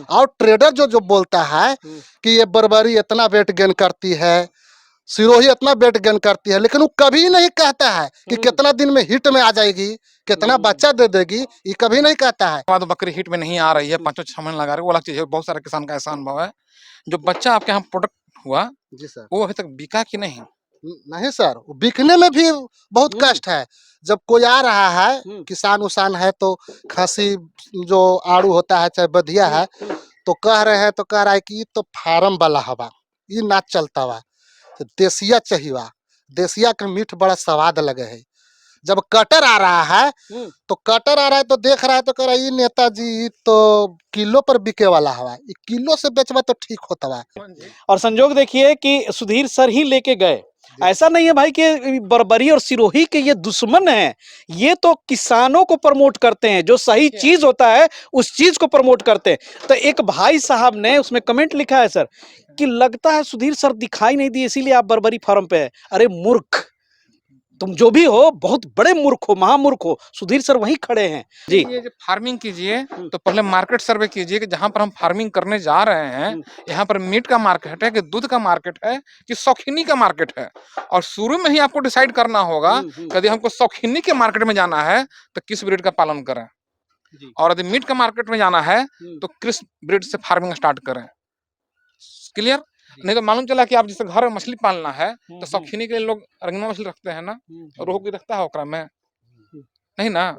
और ट्रेडर जो जो बोलता है कि ये बर्बरी इतना वेट गेन करती है, सिरोही इतना वेट गेन करती है, लेकिन वो कभी नहीं कहता है कि कितना दिन में हिट में आ जाएगी, कितना बच्चा दे देगी, ये कभी नहीं कहता है। तो बकरी हिट में नहीं आ रही है, 5-6 महीने लगा रही है, वो अलग चीज है। बहुत सारे किसान का ऐसा अनुभव है, जो बच्चा आपके यहाँ प्रोडक्ट हुआ जी सर। वो अभी तक बिका कि नहीं? नहीं सर, बिकने में भी बहुत कष्ट है। जब कोई आ रहा है, किसान उसान है, तो खांसी जो आड़ू होता है चाहे बधिया है, तो कह रहे हैं, तो कह रहा है कि तो फार्म वाला हवा ये ना चलता हुआ, तो देसिया चाहिए, देसिया का मीठ बड़ा स्वाद लगे है। जब कटर आ रहा है, तो कटर आ रहा है तो देख रहा है, तो कह रहा है ये नेताजी तो किलो पर बिके वाला हवा, ये किलो से बेचवा तो ठीक होता है। और संजोग देखिए कि सुधीर सर ही लेके गए। ऐसा नहीं है भाई कि बर्बरी और सिरोही के ये दुश्मन हैं, ये तो किसानों को प्रमोट करते हैं, जो सही चीज होता है उस चीज को प्रमोट करते हैं। तो एक भाई साहब ने उसमें कमेंट लिखा है सर कि लगता है सुधीर सर दिखाई नहीं दिए इसीलिए आप बर्बरी फार्म पे है। अरे मूर्ख, तुम जो भी हो बहुत बड़े मूर्ख हो, महामूर्ख हो। सुधीर सर वहीं खड़े हैं जी। ये जो फार्मिंग कीजिए तो पहले मार्केट सर्वे कीजिए कि जहां पर हम फार्मिंग करने जा रहे हैं यहाँ पर मीट का मार्केट है कि दूध का मार्केट है कि शौकीनी का मार्केट है। और शुरू में ही आपको डिसाइड करना होगा कि यदि हमको शौकीनी के मार्केट में जाना है तो किस ब्रीड का पालन करें, और यदि मीट का मार्केट में जाना है तो किस ब्रीड से फार्मिंग स्टार्ट करें। क्लियर? नहीं तो मालूम चला कि आप जैसे घर में मछली पालना है तो शौकीनी के लिए लोग रंगीन मछली रखते हैं ना, रोहू की रखता है ओकरा में नहीं ना।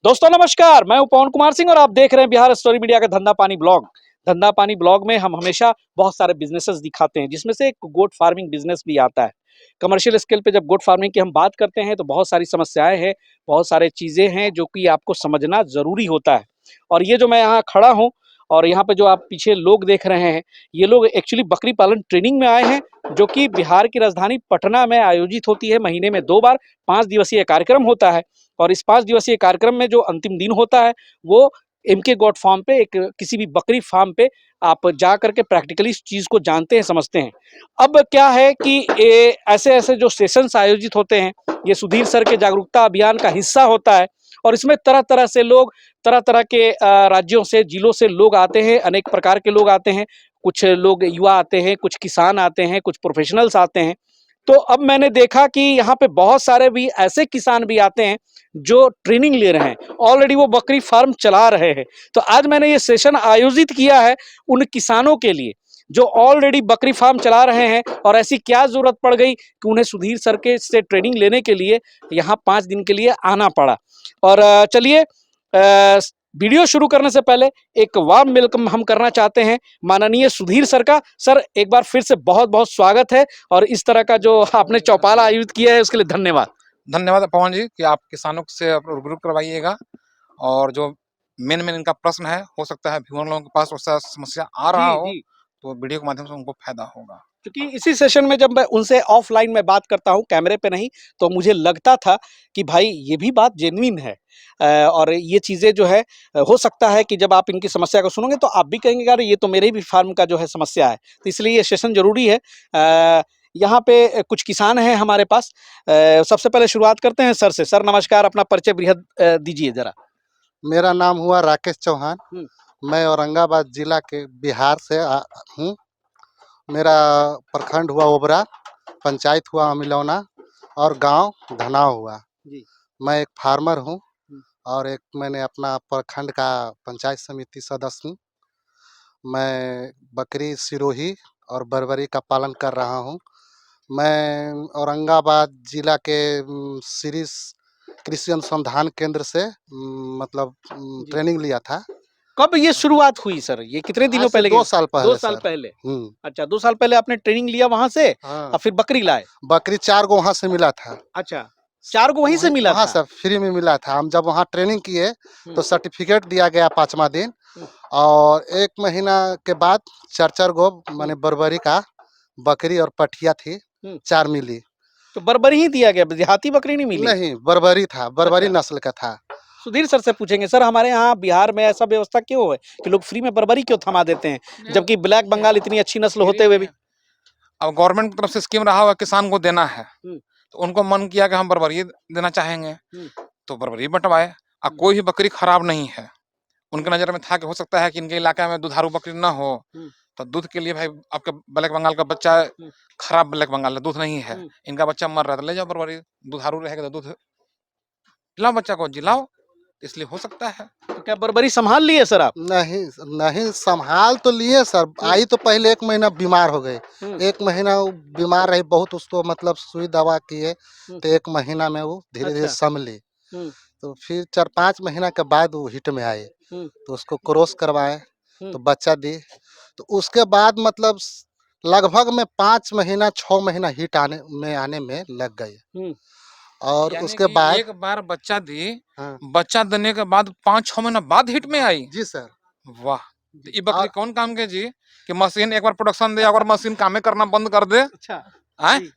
दोस्तों नमस्कार, मैं हूं पवन कुमार सिंह और आप देख रहे हैं बिहार स्टोरी मीडिया का धंधा पानी ब्लॉग। धंधा पानी ब्लॉग में हम हमेशा बहुत सारे बिजनेसेस दिखाते हैं, जिसमें से एक गोट फार्मिंग बिजनेस भी आता है। कमर्शियल स्केल पे जब गोट फार्मिंग की हम बात करते हैं तो बहुत सारी समस्याएं हैं, बहुत सारी चीजें हैं जो कि आपको समझना जरूरी होता है। और ये जो मैं यहाँ खड़ा हूँ और यहाँ पे जो आप पीछे लोग देख रहे हैं, ये लोग एक्चुअली बकरी पालन ट्रेनिंग में आए हैं, जो कि बिहार की राजधानी पटना में आयोजित होती है। महीने में 2 बार 5 दिवसीय कार्यक्रम होता है और इस 5 दिवसीय कार्यक्रम में जो अंतिम दिन होता है वो एमके गॉट फार्म पे, एक किसी भी बकरी फार्म पे आप जा करके प्रैक्टिकली इस चीज को जानते हैं, समझते हैं। अब क्या है कि ये ऐसे ऐसे जो सेशंस आयोजित होते हैं, ये सुधीर सर के जागरूकता अभियान का हिस्सा होता है और इसमें तरह तरह से लोग, तरह तरह के राज्यों से, जिलों से लोग आते हैं, अनेक प्रकार के लोग आते हैं। कुछ लोग युवा आते हैं, कुछ किसान आते हैं, कुछ प्रोफेशनल्स आते हैं। तो अब मैंने देखा कि यहाँ पे बहुत सारे भी ऐसे किसान भी आते हैं जो ट्रेनिंग ले रहे हैं, ऑलरेडी वो बकरी फार्म चला रहे हैं। तो आज मैंने ये सेशन आयोजित किया है उन किसानों के लिए जो ऑलरेडी बकरी फार्म चला रहे हैं और ऐसी क्या जरूरत पड़ गई कि उन्हें सुधीर सर के से ट्रेनिंग लेने के लिए यहाँ 5 दिन के लिए आना पड़ा। और चलिए, वीडियो शुरू करने से पहले एक वार्म वेलकम हम करना चाहते हैं माननीय सुधीर सर का। सर एक बार फिर से बहुत बहुत स्वागत है और इस तरह का जो आपने चौपाला आयोजित किया है उसके लिए धन्यवाद। धन्यवाद पवन जी कि आप किसानों से रूबरू करवाइएगा, और जो मेन इनका प्रश्न है, हो सकता है व्यूअर लोगों के पास वैसा समस्या आ रहा हो तो वीडियो के माध्यम से उनको फायदा होगा। क्योंकि इसी सेशन में जब मैं उनसे ऑफलाइन में बात करता हूं, कैमरे पे नहीं, तो मुझे लगता था कि भाई ये भी बात जेन्युइन है। और ये चीज़ें जो है, हो सकता है कि जब आप इनकी समस्या को सुनोगे तो आप भी कहेंगे यार ये तो मेरे भी फार्म का जो है समस्या है। तो इसलिए ये सेशन जरूरी है। यहाँ पे कुछ किसान हैं हमारे पास। सबसे पहले शुरुआत करते हैं सर से। सर नमस्कार, अपना परिचय बृहद दीजिए जरा। मेरा नाम हुआ राकेश चौहान, मैं औरंगाबाद जिला के बिहार से हूँ। मेरा प्रखंड हुआ ओबरा, पंचायत हुआ अमिलौना और गांव धनाव हुआ जी। मैं एक फार्मर हूँ और एक मैंने अपना प्रखंड का पंचायत समिति सदस्य हूँ। मैं बकरी, सिरोही और बर्बरी का पालन कर रहा हूँ। मैं औरंगाबाद जिला के श्री कृषि अनुसंधान केंद्र से मतलब ट्रेनिंग लिया था। कब ये शुरुआत हुई सर? ये कितने दिनों पहले? 2 साल पहले। 2 साल पहले। अच्छा, 2 साल पहले आपने ट्रेनिंग लिया वहां से। हाँ। और फिर बकरी लाए? बकरी 4 गो वहां से मिला था। अच्छा, 4 गो वहीं से मिला वहाँ था? से फ्री में मिला था। हम जब वहाँ ट्रेनिंग किए तो सर्टिफिकेट दिया गया 5वां दिन, और 1 महीना के बाद 4-4 गो माने बर्बरी का बकरी और पठिया थी, 4 मिली। तो बर्बरी ही दिया गया, देहाती बकरी नहीं मिली? नहीं, बर्बरी था, बर्बरी नस्ल का था। सुधीर सर से पूछेंगे, सर हमारे यहाँ बिहार में ऐसा व्यवस्था क्यों है कि लोग फ्री में बर्बरी क्यों थमा देते हैं, जबकि ब्लैक बंगाल इतनी अच्छी नस्ल होते हुए भी? अब गवर्नमेंट की तरफ से स्कीम रहा हुआ किसान को देना है, तो उनको मन किया कि हम बर्बरी देना चाहेंगे, तो बर्बरी बंटवाए। अब कोई भी बकरी खराब नहीं है, उनके नजर में था कि हो सकता है कि इनके इलाके में दुधारू बकरी ना हो, तो दूध के लिए भाई आपका ब्लैक बंगाल का बच्चा खराब ब्लैक बंगाल है, दूध नहीं है, इनका बच्चा मर रहा है, तो ले जाओ बरबरी, दुधारू रहेगा तो दूध जिलाओ, बच्चा को जिलाओ, इसलिए हो सकता है। तो क्या बर्बरी संभाल लिए सर आप? नहीं नहीं संभाल तो लिए सर, आई तो पहले 1 महीना बीमार हो गई। 1 महीना वो बीमार रही, बहुत उसको मतलब सुई दवा किए, तो 1 महीना में वो धीरे-धीरे अच्छा। संभली। हम्म, तो फिर 4-5 महीना के बाद वो हिट में आई, हम्म, तो उसको क्रॉस करवाए, हम्म। तो बच्चा दी। तो उसके बाद मतलब लगभग में 5 महीना 6 महीना हिट आने में लग गए, हम्म। और यानी उसके कि बाद एक बार बच्चा दी, हाँ, बच्चा देने के बाद 5-6 महीना बाद हिट में आई। जी सर। वाह! तो ये बकरी और कौन काम के जी, कि मशीन एक बार प्रोडक्शन दे, अगर मशीन कामे करना बंद कर दे, अच्छा आय? जी,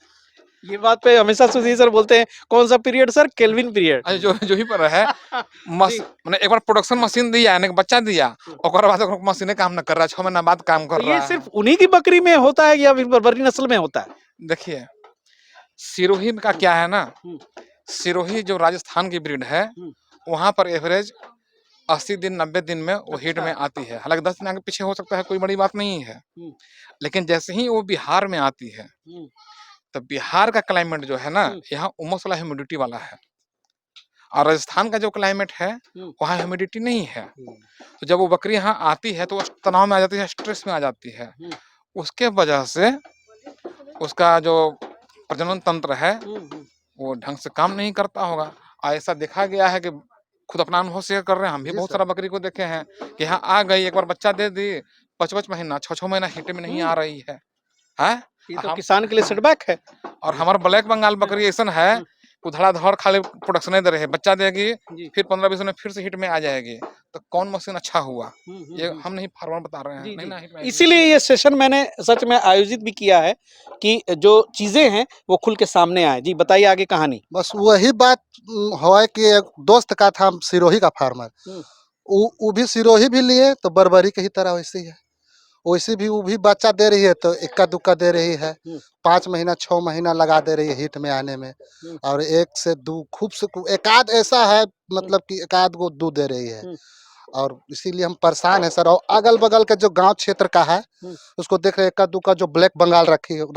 ये बात पे हमेशा सुधीर सर बोलते हैं, कौन सा पीरियड सर? Kelvin period. अरे जो ही पर है, जी। माने एक बार प्रोडक्शन मशीन दिया, यानी कि बच्चा दिया, ओकर बाद ओकर मशीने काम न कर रहा है, 6 महीना बाद काम तो कर ये रहा सिर्फ है। उन्हीं की बकरी में होता है या फिर बर्बरी नस्ल में होता है? देखिए, सिरोही का क्या है ना, हम्म, सिरोही जो राजस्थान की ब्रीड है, हम्म। वहाँ पर एवरेज 80 दिन 90 दिन में वो हिट में अच्छा। आती है। हालाँकि 10 दिन आगे पीछे हो सकता है, कोई बड़ी बात नहीं है। हम्म, लेकिन जैसे ही वो बिहार में आती है, हम्म, तो बिहार का क्लाइमेट जो है ना, हम्म, यहाँ उमस वाला ह्यूमिडिटी वाला है, और राजस्थान का जो क्लाइमेट है, हम्म, वहाँ ह्यूमिडिटी नहीं है। तो जब वो बकरी यहाँ आती है, तो वो तनाव में आ जाती है, स्ट्रेस में आ जाती है। हम्म, उसके वजह से उसका जो प्रजनन तंत्र है, हम्म। वो ढंग से काम नहीं करता होगा। ऐसा देखा गया है कि खुद अपना अनुभव शेयर कर रहे हैं, हम भी जी बहुत सर। सारा बकरी को देखे हैं कि यहाँ आ गई, एक बार बच्चा दे दी, 5-5 महीना 6-6 महीना हिट में नहीं आ रही है। हैं? ये तो हम किसान के लिए सेटबैक है। और हमारा ब्लैक बंगाल बकरी ऐसा है, धड़ाधड़ खाली प्रोडक्शन दे रहे हैं, बच्चा देगी, जी। फिर 15-20 दिन में फिर से हिट में आ जाएगी। तो कौन मशीन अच्छा हुआ? ये हम्म। हम नहीं, फार्मर बता रहे हैं, जी, नहीं जी। ना हिट में आएगी। इसीलिए ये सेशन मैंने सच में आयोजित भी किया है कि जो चीजें हैं वो खुल के सामने आए। जी बताइए आगे कहानी। बस वही बात है कि एक दोस्त का था सिरोही का फार्मर, हम्म, वो भी सिरोही भी लिए, तो बर्बरी की ही तरह वैसे ही है, वैसे भी वो भी बच्चा दे रही है, तो इक्का दुक्का दे रही है, हम्म, 5 महीना 6 महीना लगा दे रही है हिट में आने में, हम्म, और 1 से 2 खूब से खूब एकाध ऐसा है, मतलब कि एकाध गो दूध दे रही है। हम्म, और इसीलिए हम परेशान हैं सर, और अगल बगल के जो गांव क्षेत्र का है, हम्म, उसको देख रहे इक्का दुक्का जो ब्लैक बंगाल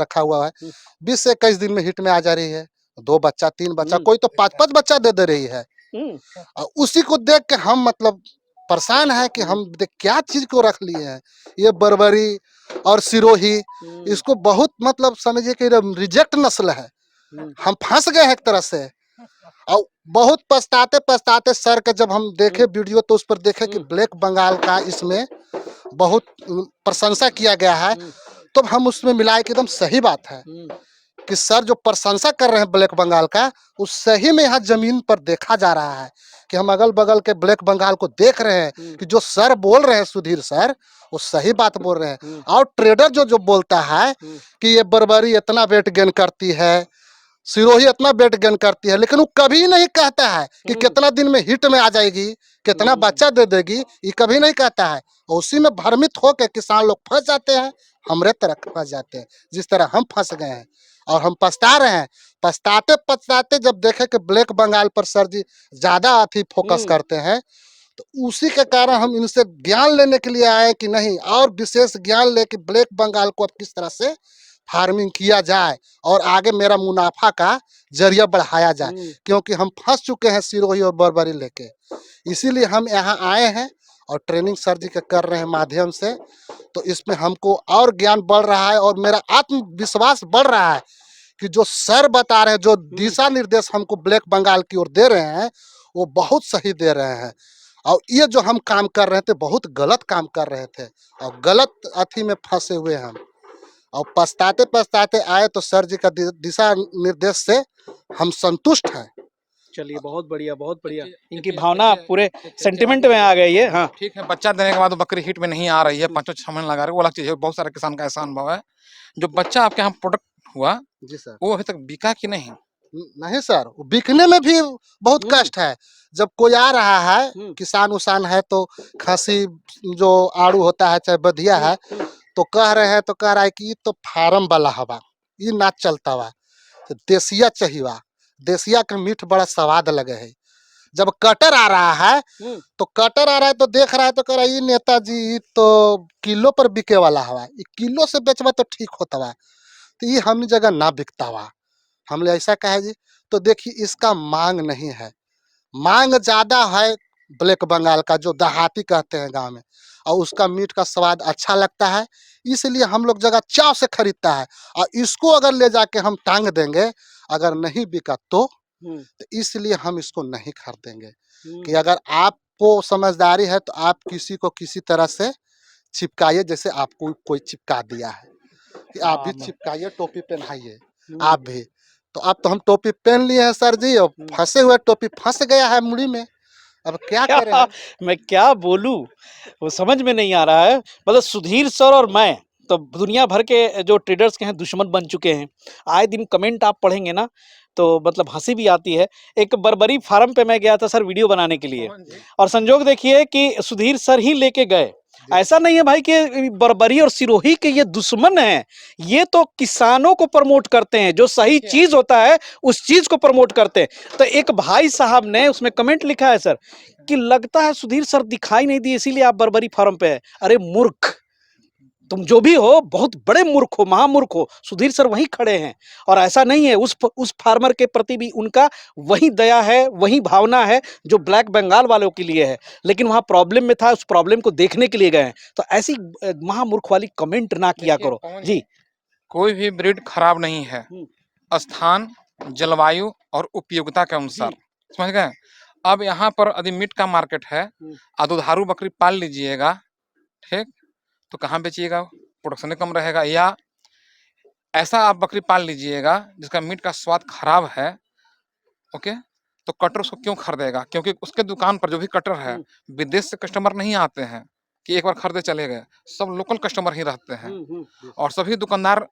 रखा हुआ है, हम्म, 20 से 21 दिन में हिट में आ जा रही है, 2 बच्चा 3 बच्चा, हम्म, कोई तो 5-5 बच्चा दे रही है। हम्म, और उसी को देख के हम मतलब परेशान है कि हम क्या चीज को रख लिए हैं, ये बर्बरी और सिरोही, हम्म, इसको बहुत मतलब समझिए कि रिजेक्ट नस्ल है, हम्म, हम फंस गए हैं एक तरह से। और बहुत पछताते पछताते सर के जब हम देखे वीडियो, तो उस पर देखे कि ब्लैक बंगाल का इसमें बहुत प्रशंसा किया गया है, तो हम उसमें मिलाए कि एकदम सही बात है कि सर जो प्रशंसा कर रहे हैं ब्लैक बंगाल का, उस सही में यहाँ जमीन पर देखा जा रहा है कि हम अगल बगल के ब्लैक बंगाल को देख रहे हैं कि जो सर बोल रहे हैं सुधीर सर, वो सही बात बोल रहे हैं। और ट्रेडर जो बोलता है कि ये बर्बरी इतना वेट गेन करती है, सिरोही इतना वेट गेन करती है, लेकिन वो कभी नहीं कहता है कि कितना दिन में हिट में आ जाएगी, कितना बच्चा दे देगी, ये कभी नहीं कहता है। उसी में भ्रमित होकर किसान लोग फंस जाते हैं, हमरे तरह फंस जाते हैं, जिस तरह हम फंस गए हैं, और हम पछता रहे हैं। पछताते पछताते जब देखे कि ब्लैक बंगाल पर सर जी ज्यादा अथी फोकस करते हैं, तो उसी के कारण हम इनसे ज्ञान लेने के लिए आए कि नहीं, और विशेष ज्ञान लेके ब्लैक बंगाल को अब किस तरह से फार्मिंग किया जाए और आगे मेरा मुनाफा का जरिया बढ़ाया जाए, क्योंकि हम फंस चुके हैं सिरोही और बर्बरी लेके। इसीलिए हम यहाँ आए हैं और ट्रेनिंग सर जी के कर रहे हैं माध्यम से, तो इसमें हमको और ज्ञान बढ़ रहा है और मेरा आत्मविश्वास बढ़ रहा है कि जो सर बता रहे हैं, जो दिशा निर्देश हमको ब्लैक बंगाल की ओर दे रहे हैं, वो बहुत सही दे रहे हैं। और ये जो हम काम कर रहे थे, बहुत गलत काम कर रहे थे, और गलत अथी में फंसे हुए हम, और पछताते पछताते आए, तो सर जी का दिशा निर्देश से हम संतुष्ट हैं। चलिए बहुत बढ़िया बहुत बढ़िया। इनकी देखिए- भावना देखिए- पूरे देखिए- सेंटिमेंट में आ गई है। हाँ ठीक है, बच्चा देने के बाद वो बकरी हिट में नहीं आ रही है, 5-6 महीने लगा रही है, वो अलग चीज है, बहुत सारे किसान का ऐसा अनुभव है। जो बच्चा आपके यहाँ प्रोडक्ट हुआ, जी सर। वो अभी तक बिका कि नहीं? नहीं सर, बिकने में भी बहुत कष्ट है। जब कोई आ रहा है, किसान उसान है, तो खांसी जो आड़ू होता है, चाहे बधिया है, तो कह रहे हैं, तो कह रहा है कि ये तो फार्म वाला हवा, ये ना चलता हुआ, तो देसिया चाहिए, देसिया का मीठ बड़ा स्वाद लगे है। जब कटर आ रहा है तो कटर आ रहा है तो देख रहा है तो कह रहा है ये नेताजी ये तो किलो पर बिके वाला हवा, ये किलो से बेचवा तो ठीक होता हुआ, तो ये हमनी जगह ना बिकता हुआ, हमने ऐसा कहा जी। तो देखिए इसका मांग नहीं है, मांग ज्यादा है ब्लैक बंगाल का जो देहाती कहते हैं गांव में, और उसका मीट का स्वाद अच्छा लगता है, इसलिए हम लोग जगह चाव से खरीदता है। और इसको अगर ले जाके हम टांग देंगे, अगर नहीं बिका तो इसलिए हम इसको नहीं खरीदेंगे। कि अगर आपको समझदारी है तो आप किसी को किसी तरह से चिपकाइए, जैसे आपको कोई चिपका दिया है कि आप भी चिपकाइए, टोपी पहनाइए आप भी। तो अब तो हम टोपी पहन लिए हैं सर जी, और फंसे हुए टोपी फंस गया है मुड़ी में, अब क्या करें हम? मैं क्या बोलूं, वो समझ में नहीं आ रहा है। मतलब सुधीर सर और मैं तो दुनिया भर के जो ट्रेडर्स के हैं दुश्मन बन चुके हैं। आए दिन कमेंट आप पढ़ेंगे ना तो मतलब हंसी भी आती है। एक बर्बरी फार्म पे मैं गया था सर वीडियो बनाने के लिए, और संजोग देखिए कि सुधीर सर ही लेके गए। ऐसा नहीं है भाई कि बर्बरी और सिरोही के ये दुश्मन हैं, ये तो किसानों को प्रमोट करते हैं, जो सही चीज होता है उस चीज को प्रमोट करते हैं। तो एक भाई साहब ने उसमें कमेंट लिखा है सर कि लगता है सुधीर सर दिखाई नहीं दिए इसीलिए आप बर्बरी फार्म पे है। अरे मूर्ख, तुम जो भी हो बहुत बड़े मूर्ख हो, महामूर्ख हो। सुधीर सर वहीं खड़े हैं, और ऐसा नहीं है, उस फार्मर के प्रति भी उनका वही दया है, वही भावना है जो ब्लैक बंगाल वालों के लिए है। लेकिन वहां प्रॉब्लम में था, उस प्रॉब्लम को देखने के लिए गए हैं। तो ऐसी महामूर्ख वाली कमेंट ना किया देखिए करो पवन जी। कोई भी ब्रीड खराब नहीं है, स्थान, जलवायु और उपयोगिता के अनुसार, समझ गए। अब यहाँ पर यदि मीट का मार्केट है, आ दुधारू बकरी पाल लीजिएगा, ठीक, तो कहाँ बेचिएगा, प्रोडक्शन कम रहेगा। या ऐसा आप बकरी पाल लीजिएगा जिसका मीट का स्वाद खराब है, ओके, तो कटर उसको क्यों खरीदेगा? क्योंकि उसके दुकान पर जो भी कटर है, विदेश से कस्टमर नहीं आते हैं कि एक बार खरीदे चले गए, सब लोकल कस्टमर ही रहते हैं। और सभी दुकानदार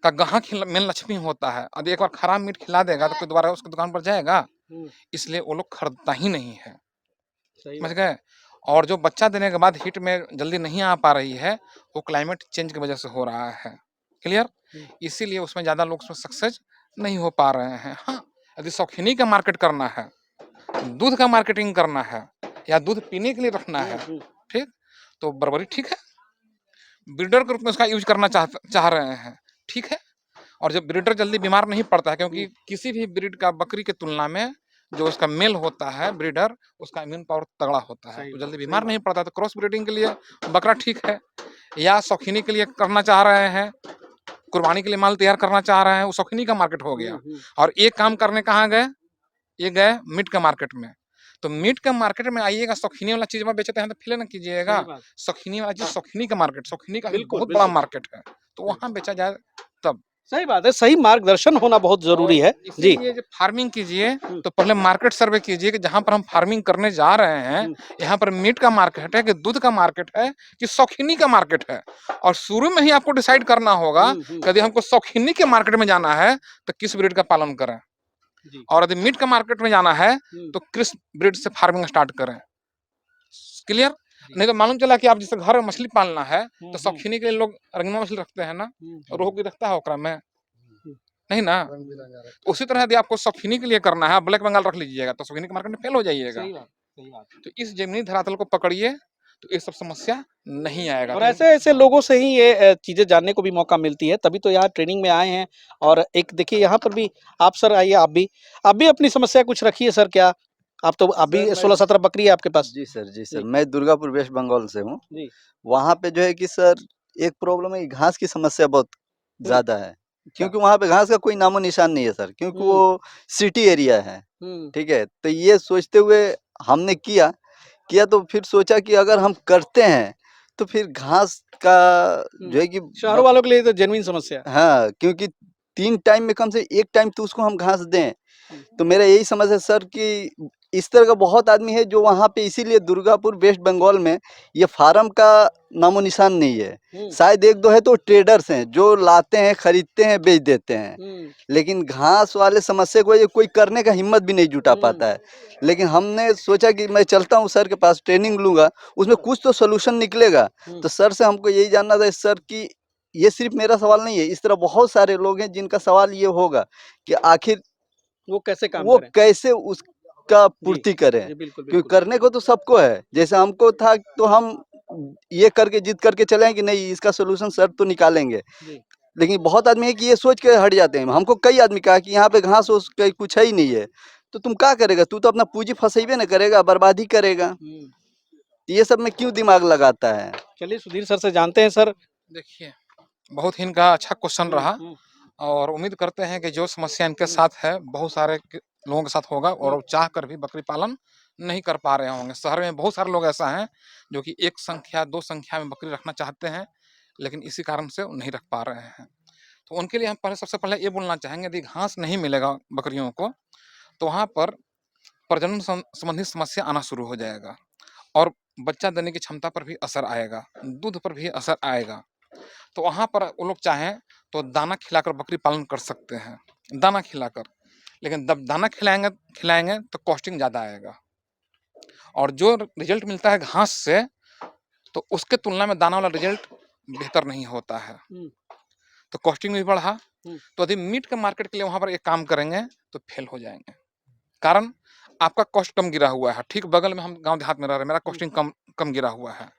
का ग्राहक ही मेन लक्ष्मी होता है। यदि एक बार खराब मीट खिला देगा तो कोई दोबारा उसकी दुकान पर जाएगा? इसलिए वो लोग खरीदता ही नहीं है, समझ गए। और जो बच्चा देने के बाद हिट में जल्दी नहीं आ पा रही है, वो क्लाइमेट चेंज की वजह से हो रहा है, क्लियर। इसीलिए उसमें ज्यादा लोग उसमें सक्सेस नहीं हो पा रहे हैं। हाँ, यदि शौकीनी का मार्केट करना है, दूध का मार्केटिंग करना है, या दूध पीने के लिए रखना है, ठीक, तो बर्बरी ठीक है। ब्रीडर के रूप में उसका यूज करना चाह रहे हैं, ठीक है। और जब ब्रीडर जल्दी बीमार नहीं पड़ता है, क्योंकि किसी भी ब्रीड का बकरी की तुलना में जो उसका मेल होता है ब्रीडर, उसका इम्यून पावर तगड़ा होता है, तो जल्दी बीमार नहीं पड़ता। तो क्रॉस ब्रीडिंग के लिए बकरा ठीक है। या शौकीनी के लिए करना चाह रहे हैं, कुर्बानी के लिए माल तैयार करना चाह रहे हैं, वो शौकीनी का मार्केट हो गया। और एक काम करने कहाँ गए, ये गए मीट का मार्केट में। तो मीट का मार्केट में आइएगा, शौकीनी वाला चीज में बेचते हैं तो फिले ना कीजिएगा। शौकीनी वाला चीज, शौकीनी का मार्केट, शौकीनी का भी बहुत बड़ा मार्केट है, तो वहां बेचा जाए तब। सही बात है, सही मार्गदर्शन होना बहुत जरूरी है जी। इसीलिए जब फार्मिंग कीजिए तो पहले मार्केट सर्वे कीजिए कि जहां पर हम फार्मिंग करने जा रहे हैं, यहाँ पर मीट का मार्केट है कि दूध का मार्केट है कि शौकीनी का मार्केट है। और शुरू में ही आपको डिसाइड करना होगा कि यदि हमको शौकीनी के मार्केट में जाना है तो किस ब्रीड का पालन करें, और यदि मीट का मार्केट में जाना है तो किस ब्रीड से फार्मिंग स्टार्ट करें, क्लियर। नहीं तो मालूम चला कि आप जैसे घर में मछली पालना है तो शौकीनी के लिए लोग रंगीन मछली रखते हैं ना, रोहू की रखता है ओकरा में नहीं ना। उसी तरह यदि आपको शौकीनी के लिए करना है, ब्लैक बंगाल रख लीजिएगा तो शौकीनी के मार्केट में फेल हो जाइएगा। तो इस जमीनी धरातल को पकड़िए तो ये सब समस्या नहीं आएगा। और ऐसे ऐसे लोगों से ही ये चीजें जानने को भी मौका मिलती है, तभी तो यहाँ ट्रेनिंग में आए हैं। और एक देखिए यहाँ पर भी आप सर आइए, आप भी अपनी समस्या कुछ रखिए सर। क्या आप तो अभी 16-17 बकरी है आपके पास? जी सर, जी सर, जी। मैं दुर्गापुर वेस्ट बंगाल से हूँ। जी। वहाँ पे जो है कि सर एक प्रॉब्लम है, घास की समस्या बहुत ज़्यादा है, क्योंकि वहाँ पे घास का कोई नामो निशान नहीं है सर, क्योंकि वो सिटी एरिया है, ठीक है। तो ये सोचते हुए हमने किया तो फिर सोचा कि अगर हम करते हैं तो फिर घास का जो है कि शहरों वालों के लिए तो जेन्युइन समस्या है। हाँ, क्योंकि 3 टाइम में कम से 1 टाइम तो उसको हम घास दें। तो मेरा यही समझ है सर कि इस तरह का बहुत आदमी है जो वहाँ पे, इसीलिए दुर्गापुर वेस्ट बंगाल में ये फार्म का नामो निशान नहीं है। शायद 1-2 है तो ट्रेडर्स हैं जो लाते हैं, खरीदते हैं, बेच देते हैं। लेकिन घास वाले समस्या को ये कोई करने का हिम्मत भी नहीं जुटा पाता है। लेकिन हमने सोचा कि मैं चलता हूँ सर के पास, ट्रेनिंग लूँगा, उसमें कुछ तो सॉल्यूशन निकलेगा। तो सर से हमको यही जानना था सर कि ये सिर्फ मेरा सवाल नहीं है, इस तरह बहुत सारे लोग हैं जिनका सवाल ये होगा कि आखिर वो कैसे काम वो करें? कैसे उस का पूर्ति करें, जी, बिल्कुल, क्योंकि बिल्कुल। करने को तो सबको है। जैसे हमको था तो हम ये करके जिद करके चले हैं कि नहीं इसका सॉल्यूशन सर तो निकालेंगे। जी। लेकिन बहुत आदमी है कि ये सोच के हट जाते हैं। हमको कई आदमी कहा कि यहाँ पे घास-फूस कहीं कुछ है ही नहीं है। तो तुम क्या करेगा? तू तो अपना पूँजी फँसेबे ना करेगा, बर्बाद ही करेगा। हुँ। ये सब में क्यों दिमाग लगाता है? चलिए सुधीर सर से जानते हैं सर। देखिए, बहुत ही इनका अच्छा क्वेश्चन हुँ, रहा हुँ, और उम्मीद करते हैं कि जो समस्या इनके हुँ, साथ है, बहुत सारे लोगों के साथ होगा और हुँ। वो चाह कर भी बकरी पालन नहीं कर पा रहे होंगे। शहर में बहुत सारे लोग ऐसा हैं जो कि 1 संख्या, 2 संख्या में बकरी रखना चाहते हैं, लेकिन इसी कारण से वो नहीं रख पा रहे हैं। तो उनके लिए हम पहले सबसे पहले ये बोलना चाहेंगे, यदि घास नहीं मिलेगा बकरियों को, तो वहाँ पर प्रजनन संबंधी समस्या आना शुरू हो जाएगा और बच्चा देने की क्षमता पर भी असर आएगा, दूध पर भी असर आएगा। तो वहाँ पर वो लोग चाहें तो दाना खिलाकर बकरी पालन कर सकते हैं, दाना खिलाकर। लेकिन जब दाना खिलाएँगे तो कॉस्टिंग ज़्यादा आएगा और जो रिज़ल्ट मिलता है घास से, तो उसके तुलना में दाना वाला रिज़ल्ट बेहतर नहीं होता है। हुँ, तो कॉस्टिंग भी बढ़ा, हुँ। तो यदि मीट के मार्केट के लिए वहाँ पर एक काम करेंगे, तो फेल हो जाएँगे। कारण आपका कॉस्ट कम गिरा हुआ है, ठीक बगल में हम गाँव देहात में रह रहे हैं, मेरा कॉस्टिंग कम कम गिरा हुआ है।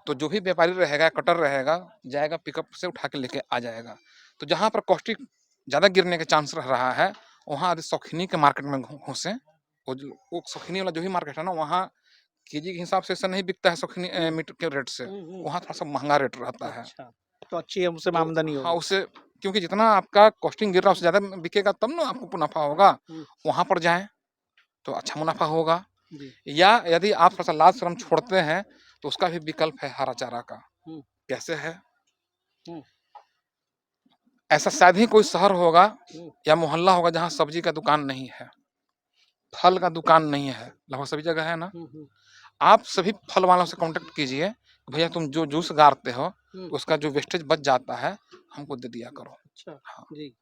तो जो भी व्यापारी रहेगा, कटर रहेगा, जाएगा पिकअप से उठा के लेके आ जाएगा। तो जहाँ पर कॉस्टिंग ज़्यादा गिरने के चांस रह रहा है, वहाँ यदि शौकीनी के मार्केट में घुसें, वो शौकीनी वाला जो भी मार्केट है ना, वहाँ केजी के हिसाब से ऐसा नहीं बिकता है शौकीनी मीट के रेट से, हुँ, हुँ। वहाँ थोड़ा-सा महँगा रेट रहता है। अच्छा, तो अच्छी उससे तो आमदनी हाँ, होगी। उससे क्योंकि जितना आपका कॉस्टिंग गिर रहा है, उससे ज़्यादा बिकेगा तब ना आपको मुनाफ़ा होगा। हुँ, वहाँ पर जाएँ, तो अच्छा मुनाफ़ा होगा। जी। या यदि आप थोड़ा-सा लाज शर्म छोड़ते हैं, तो उसका भी विकल्प है हरा चारा का। हुँ, कैसे है? हुँ, ऐसा शायद ही कोई शहर होगा हुँ, या मोहल्ला होगा जहाँ सब्जी का दुकान नहीं है, फल का दुकान नहीं है, लगभग सभी जगह है ना? हुँ, हुँ, आप सभी फल वालों से कॉन्टैक्ट कीजिए, भैया तुम जो जूस गारते हो, हुँ। तो उसका जो वेस्टेज बच जाता है, हमको दे दिया करो। अच्छा, हाँ, जी।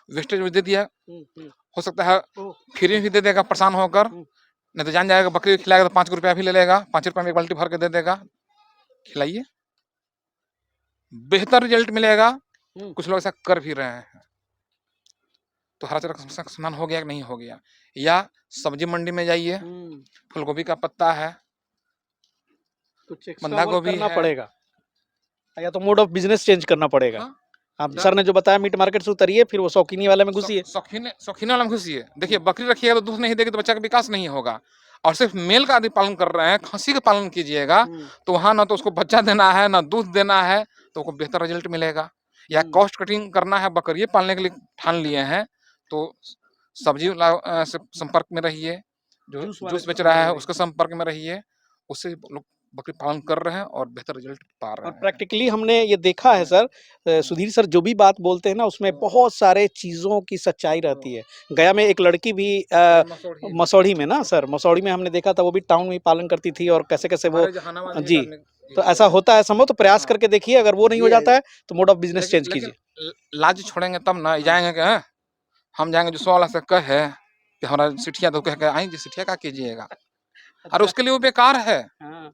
वेस्टेज में दे दिया, हुँ, हुँ। हो सकता है ओह! फ्री में भी दे देगा परेशान होकर, हुँ, नहीं तो जान जाएगा बकरी को खिलाएगा तो ₹5 भी ले लेगा, ₹5 में 1 बाल्टी भर के दे देगा, खिलाइए, बेहतर रिजल्ट मिलेगा। हुँ, कुछ लोग ऐसा कर भी रहे हैं। तो हरा चारा का समस्या का समाधान हो गया कि नहीं हो गया? या सब्जी मंडी में जाइए, हुँ। फूलगोभी का पत्ता है, कुछ एक्स्ट्रा बंधा वर्क गोभी करना है। पड़ेगा या तो मोड ऑफ बिज़नेस चेंज करना पड़ेगा। हाँ, आप द सर ने जो बताया मीट मार्केट से उतरिए, फिर वो शौकीनी वाले में शौ घुसिए। शौकीन वाला में घुसिए। देखिए हुँ, बकरी रखिएगा तो दूध नहीं देगी तो बच्चा का विकास नहीं होगा और सिर्फ़ मेल का यदि पालन कर रहे हैं, खस्सी का पालन कीजिएगा, हुँ, तो वहाँ ना तो उसको बच्चा देना है, ना दूध देना है, तो आपको बेहतर रिज़ल्ट मिलेगा। या हुँ। कॉस्ट कटिंग करना है, बकरिए पालने के लिए ठान लिए हैं, तो सब्जी वाला से संपर्क में रहिए, जो जूस वाले जूस से बेच संपर्क रहा में है रहिए। उसके संपर्क में रहिए, उससे लोग बकरी पालन कर रहे हैं और बेहतर रिज़ल्ट पा और रहे हैं। प्रैक्टिकली हमने ये देखा है सर, सुधीर सर जो भी बात बोलते हैं ना उसमें बहुत सारे चीज़ों की सच्चाई रहती है। गया में एक लड़की भी मसौढ़ी में ना सर, मसौढ़ी में हमने देखा था वो भी टाउन में ही पालन करती थी और कैसे-कैसे वो हमारे जहानाबाद में एक जी, आदमी तो किया ऐसा है। होता है संभव तो प्रयास हाँ। करके देखिए, अगर वो नहीं हो ये जाता है तो मोड ऑफ बिज़नेस लेकिन चेंज लेकिन कीजिए। लाज छोड़ेंगे तब ना, हाँ, जाएँगे क्या? हम जाएँगे जुसवा वाला से कहे कि हमारा सिठिया दो, कह के आई जी सिठिया का कीजिएगा? अरे अच्छा। उसके लिए वो बेकार है, हाँ,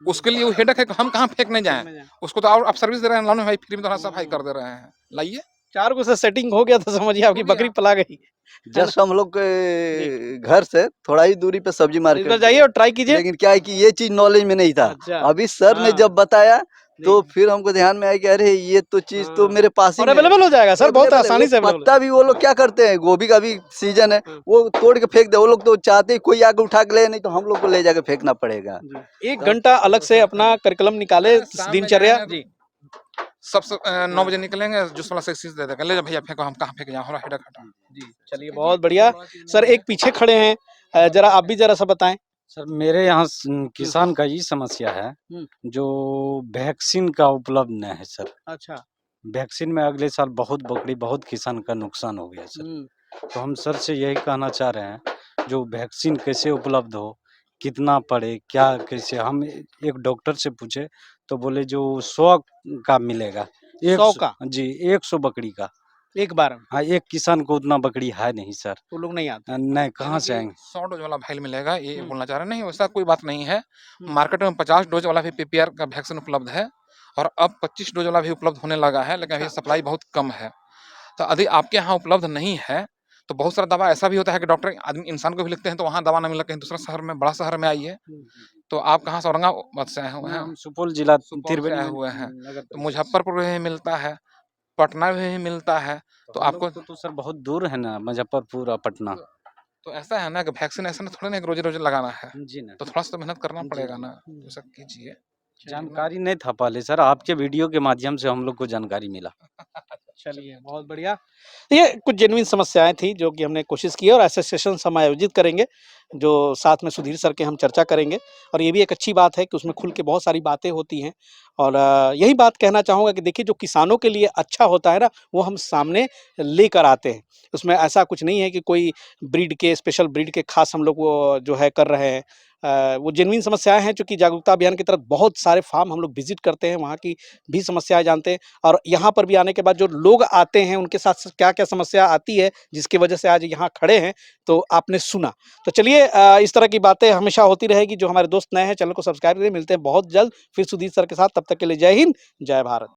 उसके लिए वो हेडेक है कि हम कहाँ फेंकने जाएँ? फेंकने जाएँ। उसको तो और आप सर्विस दे रहे हैं, लाओ ना भाई फ्री में तो सफाई हुँ, कर दे रहे हैं, लाइए, 4 गो से सेटिंग हो गया तो समझिए हो आपकी बकरी गया। पला गई, है ना? जस्ट हम लोग जी, के घर से थोड़ा ही दूरी पे सब्जी इस मार्केट बार भी जाइए है। और ट्राई कीजिए। लेकिन क्या है कि ये चीज़ नॉलेज में नहीं था। अच्छा, अभी सर ने हाँ, जब बताया जी, तो फिर हमको ध्यान में आया कि अरे ये तो चीज़ तो हाँ। मेरे पास ही और में है। अवेलेबल हो जाएगा सर, बहुत अवेलेबल है, वो आसानी से अवेलेबल पत्ता भी वो लोग क्या करते हैं, गोभी का भी सीज़न है, हाँ। वो तोड़ के फेंक दे। वो लोग तो चाहते ही कोई आके उठा के ले, नहीं तो हम लोग को ले जाके फेंकना पड़ेगा। जी। 1 तब घंटा अलग से अपना करिकुलम निकाले, अरे शाम में दिनचर्या जाएँगे जी। तो सब 9 हाँ, बजे निकलेंगे, जूस वाला से एक चीज़ दे देगा, ले जा भैया फेंको, हम कहाँ फेंके जाएँ, हमारा हेडेक हटा। जी, चलिए फेंकिए, बहुत कोई बढ़िया। बड़ा चीज़ सर नहीं है। एक पीछे खड़े हैं, ज़रा आप भी ज़रा-सा बताएँ? सर मेरे यहाँ हुँ, किसान का ये समस्या है, हुँ, जो वैक्सीन का उपलब्ध नहीं है सर। अच्छा, वैक्सीन में अगले साल बहुत बकरी, बहुत किसान का नुकसान हो गया सर। हुँ, तो हम सर से यही कहना चाह रहे हैं, जो वैक्सीन कैसे उपलब्ध हो, कितना पड़े, क्या कैसे? हम एक डॉक्टर से पूछे, तो बोले जो 100 का मिलेगा। 100 100 का जी, 100 बकरी का। एक बार में, हाँ, एक किसान को उतना बकरी है नहीं सर। तो लोग नहीं आते। नहीं, कहाँ यानी से कि आएँगे? 100 डोज़ वाला भाइल मिलेगा, ये हुँ, बोलना चाह रहे हैं। नहीं, वैसा कोई बात नहीं है। हुँ, मार्केट में 50 डोज़ वाला भी पीपीआर का वैक्सीन उपलब्ध है और अब 25 डोज़ वाला भी उपलब्ध होने लगा है, लेकिन अभी अच्छा, सप्लाई बहुत कम है। तो यदि आपके यहाँ उपलब्ध नहीं है, तो बहुत सारा दवा ऐसा भी होता है कि डॉक्टर आदमी इंसान को भी लिखते हैं तो वहाँ दवा ना मिला, कहीं दूसरा शहर में, बड़ा शहर में आई है। तो आप कहाँ से, औरंगाबाद से आए हुए हैं? हम सुपौल जिला सुपौल से त्रिवेणी आए में हुए हैं। नगर तो परिषद। मुजफ्फरपुर में भी मिलता है, पटना में भी मिलता है। तो हम आपको लोग को तो सर बहुत दूर है ना मुजफ्फरपुर और पटना। तो ऐसा है ना कि वैक्सीन ऐसा ना थोड़ा ना रोजे-रोजे लगाना है। जी ना। तो थोड़ा-सा तो मेहनत करना जी, पड़ेगा जी। ना, तो ऐसा कीजिए। जानकारी नहीं था पहले सर, आपके वीडियो के माध्यम से हम लोग को जानकारी मिला। चलिए, बहुत बढ़िया। ये कुछ जेन्युइन समस्याएँ थी जो कि हमने कोशिश की है और ऐसे सेशंस हम आयोजित करेंगे, जो साथ में सुधीर सर के हम चर्चा करेंगे और ये भी एक अच्छी बात है कि उसमें खुल के बहुत सारी बातें होती हैं और यही बात कहना चाहूँगा कि देखिए जो किसानों के लिए अच्छा होता है ना, वो हम सामने लेकर आते हैं। उसमें ऐसा कुछ नहीं है कि कोई ब्रीड के, स्पेशल ब्रीड के ख़ास हम लोग वो जो है कर रहे हैं। वो जेन्युइन समस्याएँ हैं, चूँकि जागरूकता अभियान की तरफ बहुत सारे फार्म हम लोग विज़िट करते हैं, वहाँ की भी समस्याएँ जानते हैं और यहाँ पर भी आने के बाद जो लोग आते हैं उनके साथ क्या-क्या समस्या आती है जिसकी वजह से आज यहाँ खड़े हैं, तो आपने सुना। तो चलिए इस तरह की बातें हमेशा होती रहेगी। जो हमारे दोस्त नए हैं चैनल को सब्सक्राइब करिए। मिलते हैं बहुत जल्द फिर सुधीर सर के साथ, तब तक के लिए जय हिंद, जय भारत।